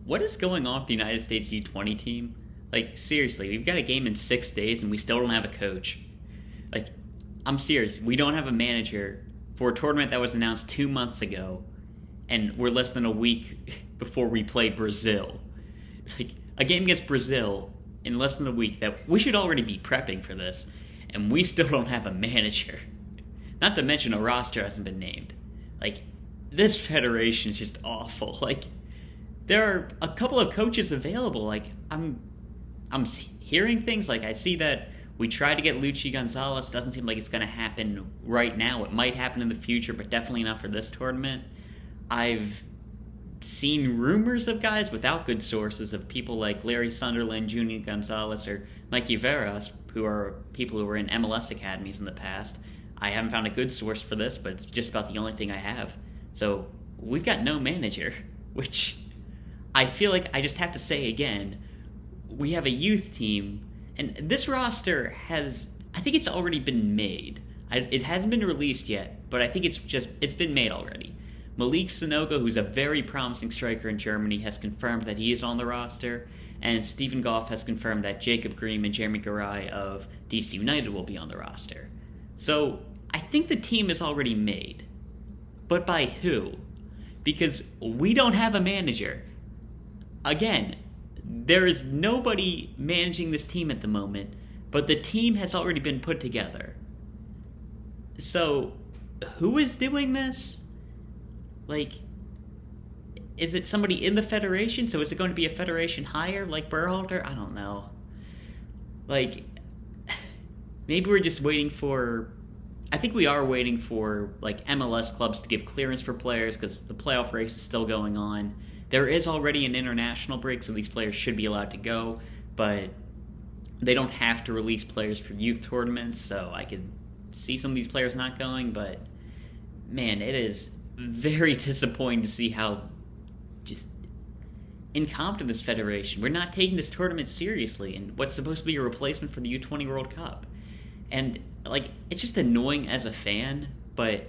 what is going on with the United States U20 team? Like, seriously, we've got a game in 6 days and we still don't have a coach. Like, I'm serious. We don't have a manager for a tournament that was announced 2 months ago, and we're less than a week before we play Brazil. Like, a game against Brazil in less than a week that we should already be prepping for this, and we still don't have a manager. Not to mention a roster hasn't been named. Like, this federation is just awful. Like, there are a couple of coaches available. Like, I'm hearing things. Like, I see that we tried to get Luchi Gonzalez. Doesn't seem like it's going to happen right now. It might happen in the future, but definitely not for this tournament. I've seen rumors of guys without good sources of people like Larry Sunderland, Junior Gonzalez, or Mikey Varas, who are people who were in MLS academies in the past. I haven't found a good source for this, but it's just about the only thing I have. So we've got no manager, which I feel like I just have to say again, we have a youth team, and this roster has, I think it's already been made. It hasn't been released yet, but I think it's been made already. Malick Sanogo, who's a very promising striker in Germany, has confirmed that he is on the roster, and Stephen Goff has confirmed that Jacob Grimm and Jeremy Garay of DC United will be on the roster. So I think the team is already made. But by who? Because we don't have a manager. Again, there is nobody managing this team at the moment, but the team has already been put together. So, who is doing this? Like, is it somebody in the federation? So is it going to be a federation hire like Berhalter? I don't know. Like, maybe we're just waiting for... I think we are waiting for like MLS clubs to give clearance for players because the playoff race is still going on. There is already an international break, so these players should be allowed to go, but they don't have to release players for youth tournaments, so I could see some of these players not going, but man, it is very disappointing to see how just incompetent this federation. We're not taking this tournament seriously, and what's supposed to be a replacement for the U20 World Cup. And like, it's just annoying as a fan, but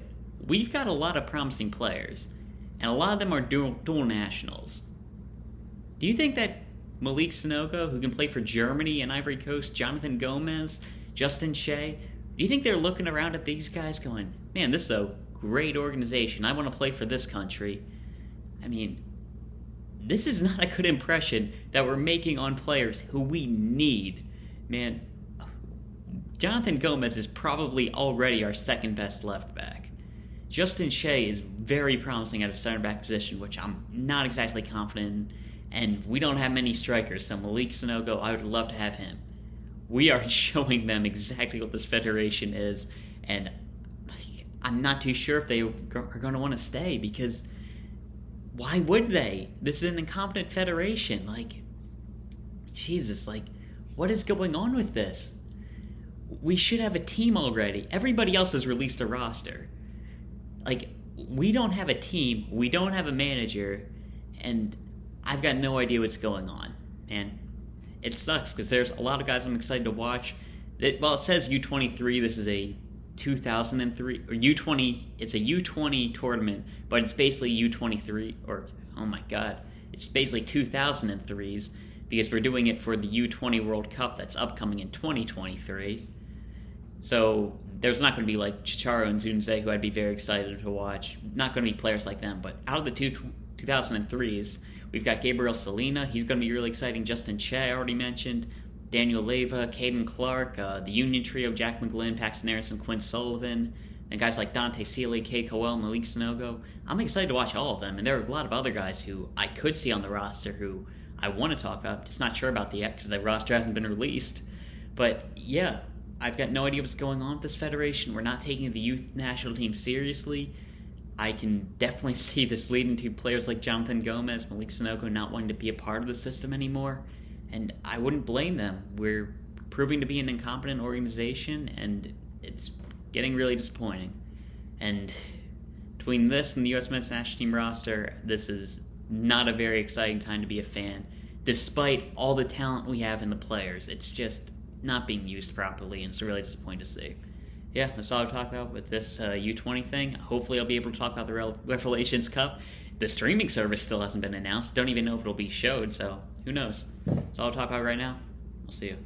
we've got a lot of promising players, and a lot of them are dual nationals. Do you think that Malick Sanogo, who can play for Germany and Ivory Coast, Jonathan Gomez, Justin Shea, do you think they're looking around at these guys going, man, this is a great organization, I want to play for this country? I mean, this is not a good impression that we're making on players who we need. Man, Jonathan Gomez is probably already our second best left back. Justin Shea is very promising at a center back position, which I'm not exactly confident in. And we don't have many strikers, so Malick Sanogo, I would love to have him. We are showing them exactly what this federation is, and I'm not too sure if they are going to want to stay, because why would they? This is an incompetent federation. Like, Jesus, like, what is going on with this? We should have a team already. Everybody else has released a roster. Like, we don't have a team, we don't have a manager, and I've got no idea what's going on. And it sucks, because there's a lot of guys I'm excited to watch. It says U23, this is a 2003, or U20, it's a U20 tournament, but it's basically U23, or, oh my god, it's basically 2003s, because we're doing it for the U20 World Cup that's upcoming in 2023. So there's not going to be like Chicharo and Zunze, who I'd be very excited to watch. Not going to be players like them, but out of the 2003s, we've got Gabriel Slonina, he's going to be really exciting. Justin Shea, I already mentioned. Daniel Leyva, Caden Clark, the Union trio, Jack McGylnn, Paxten, Aaronson, Quinn, Sullivan, and guys like Dante Sealy, Cade Cowell, Malick Sanogo. I'm excited to watch all of them, and there are a lot of other guys who I could see on the roster who I want to talk about. Just not sure about the yet because the roster hasn't been released. But yeah, I've got no idea what's going on with this federation. We're not taking the youth national team seriously. I can definitely see this leading to players like Jonathan Gomez, Malick Sanogo not wanting to be a part of the system anymore. And I wouldn't blame them. We're proving to be an incompetent organization, and it's getting really disappointing. And between this and the U.S. men's national team roster, this is not a very exciting time to be a fan. Despite all the talent we have in the players, it's just not being used properly, and it's really disappointing to see. Yeah, that's all I've talked about with this U20 thing. Hopefully I'll be able to talk about the Revelations Cup the streaming service still hasn't been announced. Don't even know if it'll be showed, so who knows? That's all I'll talk about right now. I'll see you.